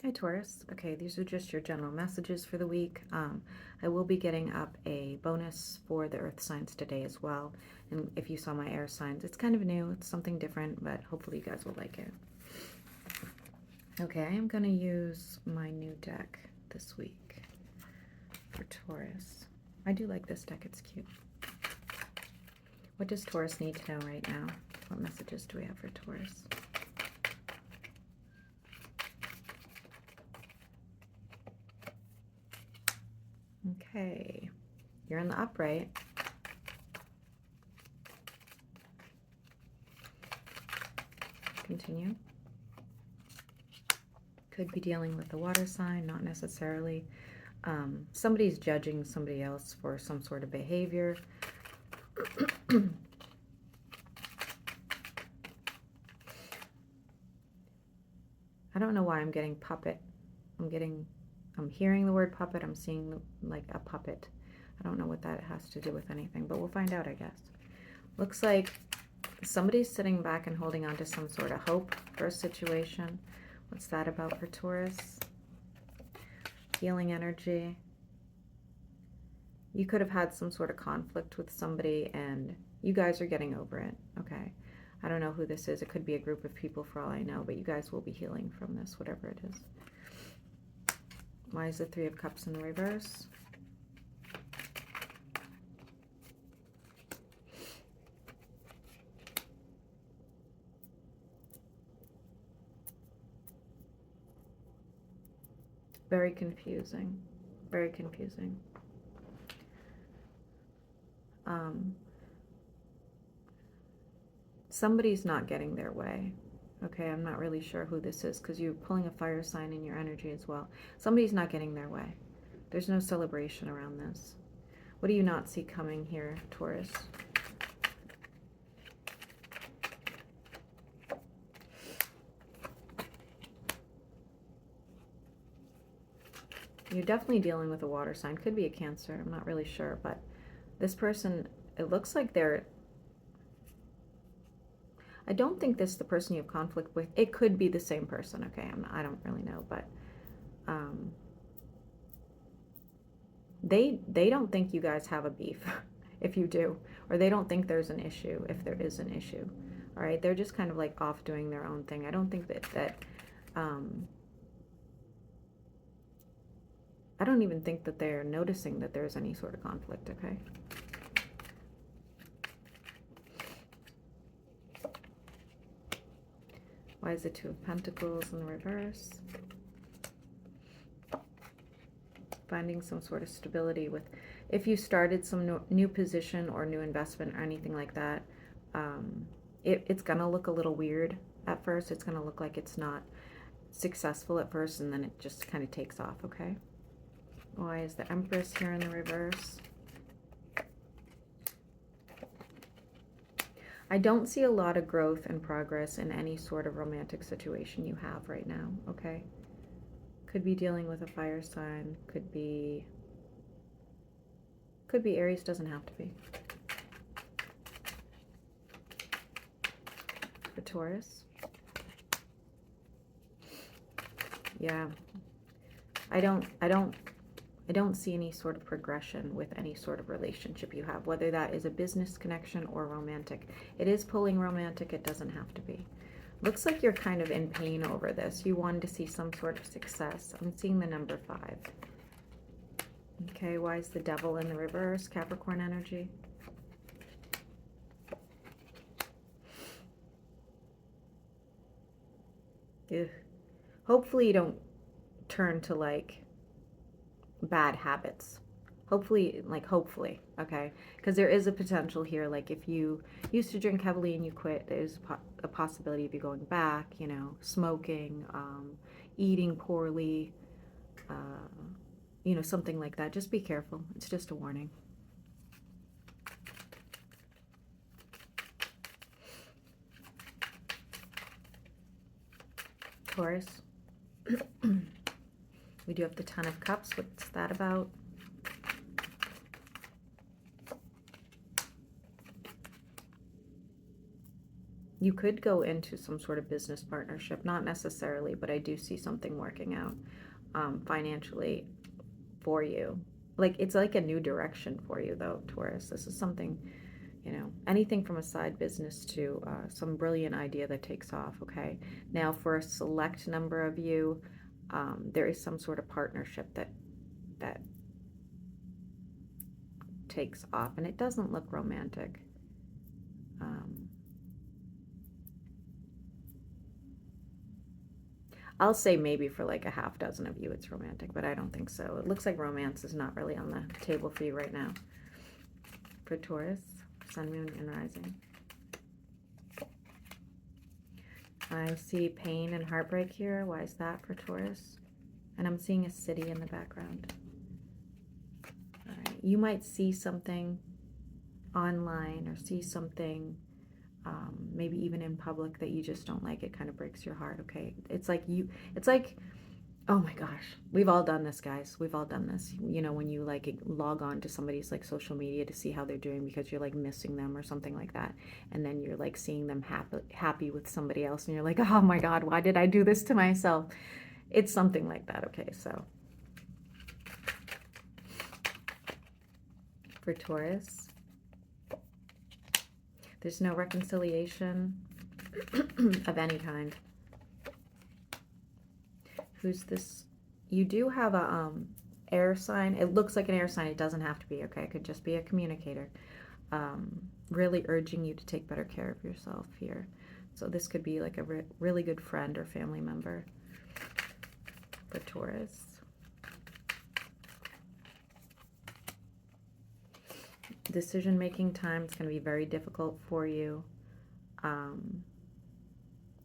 Hi Taurus. Okay, these are just your general messages for the week. I will be getting up a bonus for the earth signs today as well. And if you saw my air signs, it's kind of new, it's something different, but hopefully you guys will like it. Okay, I am going to use my new deck this week for Taurus. I do like this deck, it's cute. What does Taurus need to know right now? What messages do we have for Taurus? Okay, you're in the upright. Continue. Could be dealing with the water sign, not necessarily. Somebody's judging somebody else for some sort of behavior. I don't know why I'm getting puppet. I'm hearing the word puppet. I'm seeing like a puppet. I don't know what that has to do with anything, but we'll find out, I guess. Looks like somebody's sitting back and holding on to some sort of hope for a situation. What's that about for Taurus? Healing energy. You could have had some sort of conflict with somebody and you guys are getting over it. Okay. I don't know who this is. It could be a group of people for all I know, but you guys will be healing from this, whatever it is. Why is the Three of Cups in the reverse? Very confusing. Very confusing. Somebody's not getting their way. Okay, I'm not really sure who this is because you're pulling a fire sign in your energy as well. Somebody's not getting their way. There's no celebration around this. What do you not see coming here, Taurus? You're definitely dealing with a water sign. Could be a Cancer. I'm not really sure, but this person, it looks like they're... I don't think this is the person you have conflict with. It could be the same person, okay? I don't really know, but they don't think you guys have a beef, if you do, or they don't think there's an issue if there is an issue. All right, they're just kind of like off doing their own thing. I don't think that I don't even think that they're noticing that there's any sort of conflict, okay? Why is the Two of Pentacles in the reverse? Finding some sort of stability with, if you started some new position or new investment or anything like that, it's going to look a little weird at first. It's going to look like it's not successful at first, and then it just kind of takes off, okay? Why is the Empress here in the reverse? I don't see a lot of growth and progress in any sort of romantic situation you have right now, okay? Could be dealing with a fire sign, could be Aries, doesn't have to be. For Taurus. Yeah. I don't see any sort of progression with any sort of relationship you have, whether that is a business connection or romantic. It is pulling romantic, it doesn't have to be. Looks like you're kind of in pain over this. You wanted to see some sort of success. I'm seeing the number 5. Okay, why is the Devil in the reverse? Capricorn energy. Ugh. Hopefully you don't turn to like bad habits. Hopefully, okay? Because there is a potential here, like if you used to drink heavily and you quit, there's a possibility of you going back, you know, smoking, eating poorly, you know, something like that. Just be careful. It's just a warning. Taurus. We do have the Ten of Cups. What's that about? You could go into some sort of business partnership, not necessarily, but I do see something working out financially for you. Like, it's like a new direction for you, though, Taurus. This is something, you know, anything from a side business to some brilliant idea that takes off, okay? Now, for a select number of you, there is some sort of partnership that takes off, and it doesn't look romantic. I'll say maybe for like a half dozen of you it's romantic, but I don't think so. It looks like romance is not really on the table for you right now. For Taurus, Sun, Moon, and Rising. I see pain and heartbreak here. Why is that for Taurus? And I'm seeing a city in the background. All right. You might see something online or see something maybe even in public that you just don't like. It kind of breaks your heart, okay? It's like, oh my gosh, we've all done this, guys. We've all done this. You know, when you like log on to somebody's like social media to see how they're doing because you're like missing them or something like that. And then you're like seeing them happy with somebody else and you're like, oh my God, why did I do this to myself? It's something like that, okay? So for Taurus, there's no reconciliation of any kind. Who's this? You do have a air sign. It looks like an air sign. It doesn't have to be, okay? It could just be a communicator. Really urging you to take better care of yourself here. So this could be like a really good friend or family member for Taurus. Decision-making time is going to be very difficult for you.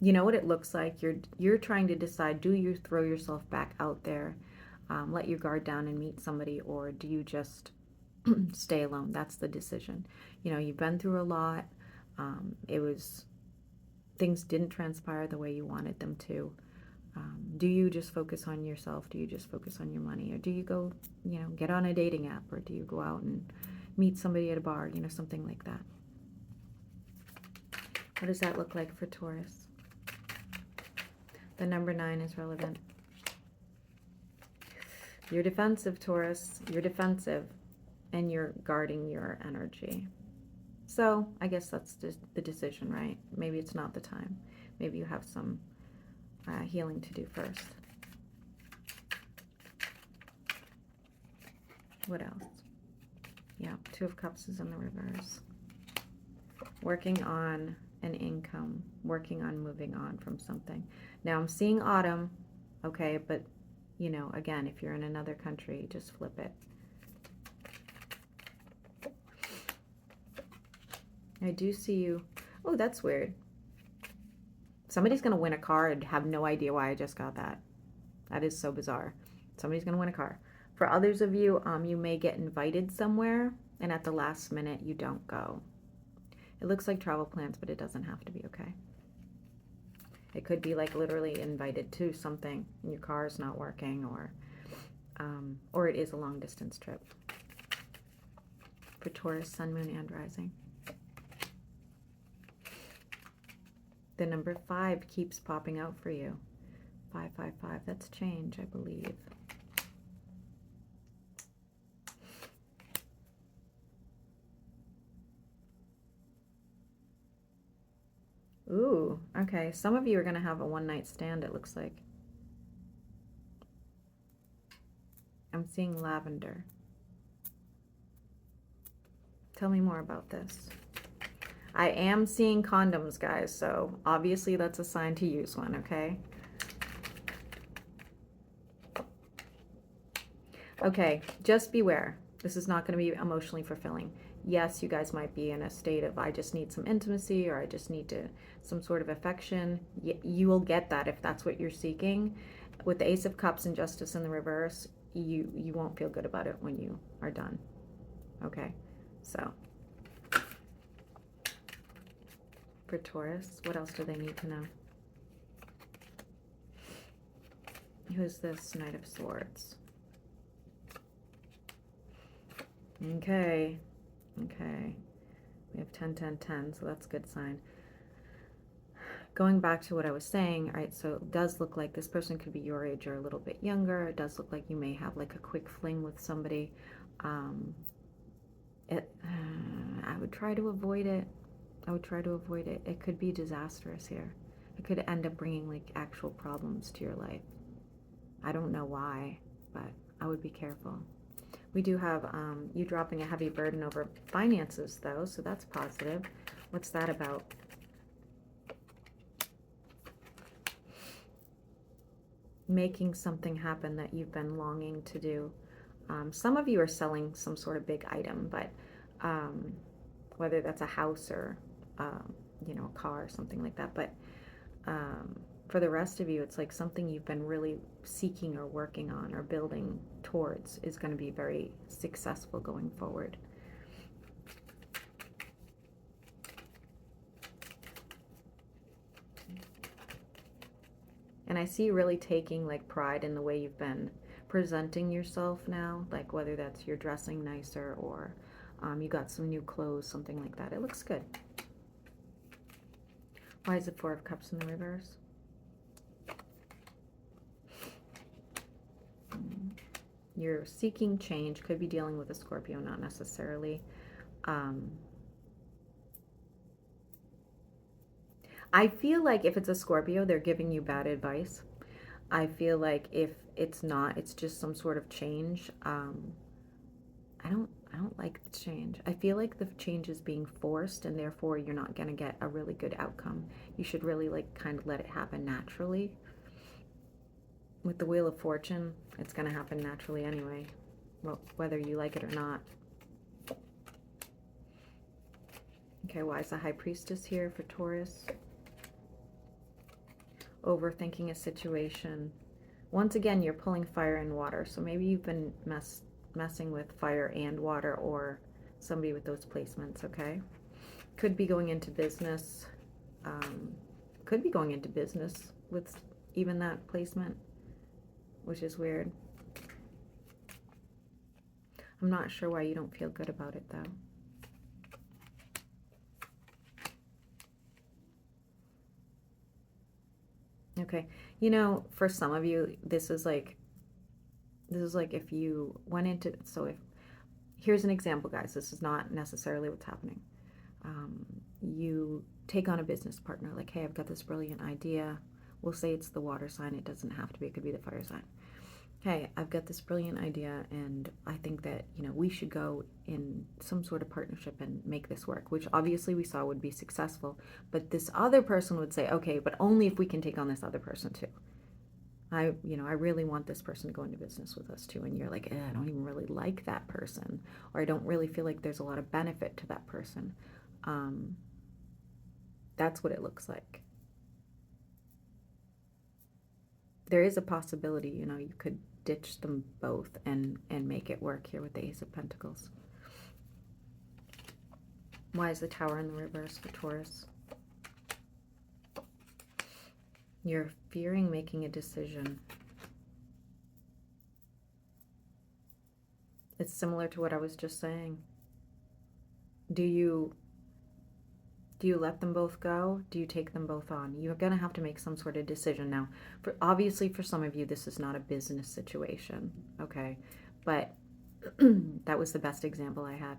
You know what it looks like? You're trying to decide, do you throw yourself back out there, let your guard down and meet somebody, or do you just stay alone? That's the decision. You know, you've been through a lot. Things didn't transpire the way you wanted them to. Do you just focus on yourself? Do you just focus on your money? Or do you go, you know, get on a dating app? Or do you go out and meet somebody at a bar? You know, something like that. What does that look like for Taurus? The number 9 is relevant. You're defensive, Taurus. You're defensive. And you're guarding your energy. So I guess that's just the decision, right? Maybe it's not the time. Maybe you have some healing to do first. What else? Yeah, 2 of Cups is in the reverse. Working on an income, working on moving on from something. Now I'm seeing autumn, okay, but you know, again, if you're in another country, just flip it. I do see you. Oh, that's weird. Somebody's going to win a car and have no idea why I just got that. That is so bizarre. Somebody's going to win a car. For others of you, you may get invited somewhere, and at the last minute, you don't go. It looks like travel plans, but it doesn't have to be, okay? It could be like literally invited to something, and your car is not working, or it is a long-distance trip. For Taurus, Sun, Moon, and Rising. The number 5 keeps popping out for you. 555, that's change, I believe. Ooh, okay. Some of you are going to have a one-night stand, it looks like. I'm seeing lavender. Tell me more about this. I am seeing condoms, guys, so obviously that's a sign to use one, okay? Okay, just beware. This is not going to be emotionally fulfilling. Yes, you guys might be in a state of, I just need some intimacy, or I just need some sort of affection. You will get that if that's what you're seeking. With the Ace of Cups and Justice in the reverse, you won't feel good about it when you are done. Okay, so for Taurus, what else do they need to know? Who's this Knight of Swords? Okay. We have 10, 10, 10, so that's a good sign. going back to what I was saying, right, so it does look like this person could be your age or a little bit younger. It does look like you may have like a quick fling with somebody. I would try to avoid it. I would try to avoid it. It could be disastrous here. It could end up bringing like actual problems to your life. I don't know why, but I would be careful. We do have you dropping a heavy burden over finances, though, so that's positive. What's that about? Making something happen that you've been longing to do. Some of you are selling some sort of big item, but whether that's a house or you know, a car or something like that. But for the rest of you, it's like something you've been really seeking or working on or building towards is going to be very successful going forward. And I see you really taking like pride in the way you've been presenting yourself now, like whether that's you're dressing nicer or you got some new clothes, something like that. It looks good. Why is it Four of Cups in the reverse? You're seeking change. Could be dealing with a Scorpio, not necessarily. I feel like if it's a Scorpio, they're giving you bad advice. I feel like if it's not, it's just some sort of change. I don't like the change. I feel like the change is being forced, and therefore you're not going to get a really good outcome. You should really like kind of let it happen naturally. With the Wheel of Fortune, it's going to happen naturally anyway, well, whether you like it or not. Okay, why is the High Priestess here for Taurus? Overthinking a situation. Once again, you're pulling fire and water, so maybe you've been messing with fire and water, or somebody with those placements. Okay, could be going into business. Could be going into business with even that placement, which is weird. I'm not sure why you don't feel good about it, though. Okay, you know, for some of you, this is like if you went into, so if, here's an example, guys, this is not necessarily what's happening. You take on a business partner, like, hey, I've got this brilliant idea. We'll say it's the water sign. It doesn't have to be. It could be the fire sign. Hey, I've got this brilliant idea, and I think that, you know, we should go in some sort of partnership and make this work, which obviously we saw would be successful. But this other person would say, okay, but only if we can take on this other person too. I really want this person to go into business with us too. And you're like, I don't even really like that person, or I don't really feel like there's a lot of benefit to that person. That's what it looks like. There is a possibility, you know, you could ditch them both and make it work here with the Ace of Pentacles. Why is the Tower in the reverse for Taurus? You're fearing making a decision. It's similar to what I was just saying. Do you let them both go? Do you take them both on? You're going to have to make some sort of decision now. Obviously, for some of you, this is not a business situation, okay? But that was the best example I had.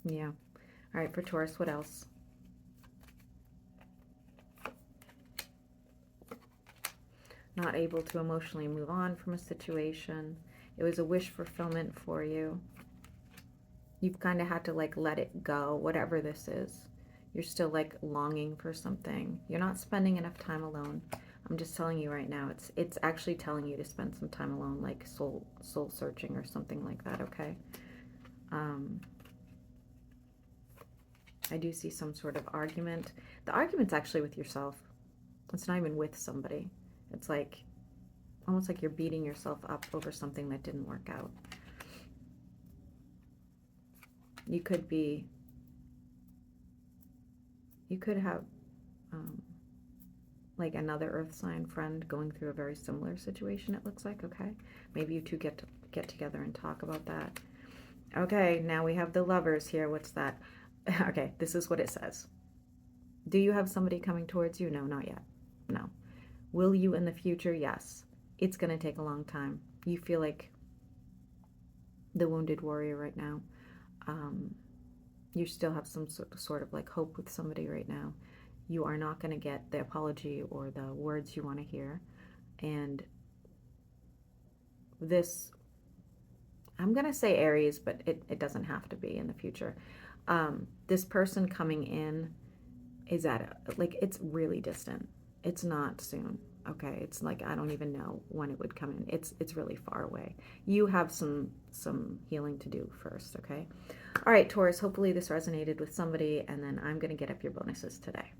Yeah. All right, for Taurus, what else? Not able to emotionally move on from a situation. It was a wish fulfillment for you. You've kind of had to like let it go, whatever this is. You're still like longing for something. You're not spending enough time alone. I'm just telling you right now, it's actually telling you to spend some time alone, like soul searching or something like that, okay? I do see some sort of argument. The argument's actually with yourself. It's not even with somebody. It's like almost like you're beating yourself up over something that didn't work out. You could have like another earth sign friend going through a very similar situation, it looks like, okay? Maybe you two get together and talk about that. Okay, now we have the Lovers here. What's that? Okay, this is what it says. Do you have somebody coming towards you? No, not yet. No. Will you in the future? Yes. It's going to take a long time. You feel like the wounded warrior right now. Um, you still have some sort of like hope with somebody right now. You are not going to get the apology or the words you want to hear. And this, I'm going to say Aries, but it doesn't have to be in the future. This person coming in is like, it's really distant. It's not soon. Okay, it's like I don't even know when it would come in. It's really far away. You have some healing to do first, okay? All right, Taurus, hopefully this resonated with somebody, and then I'm going to get up your bonuses today.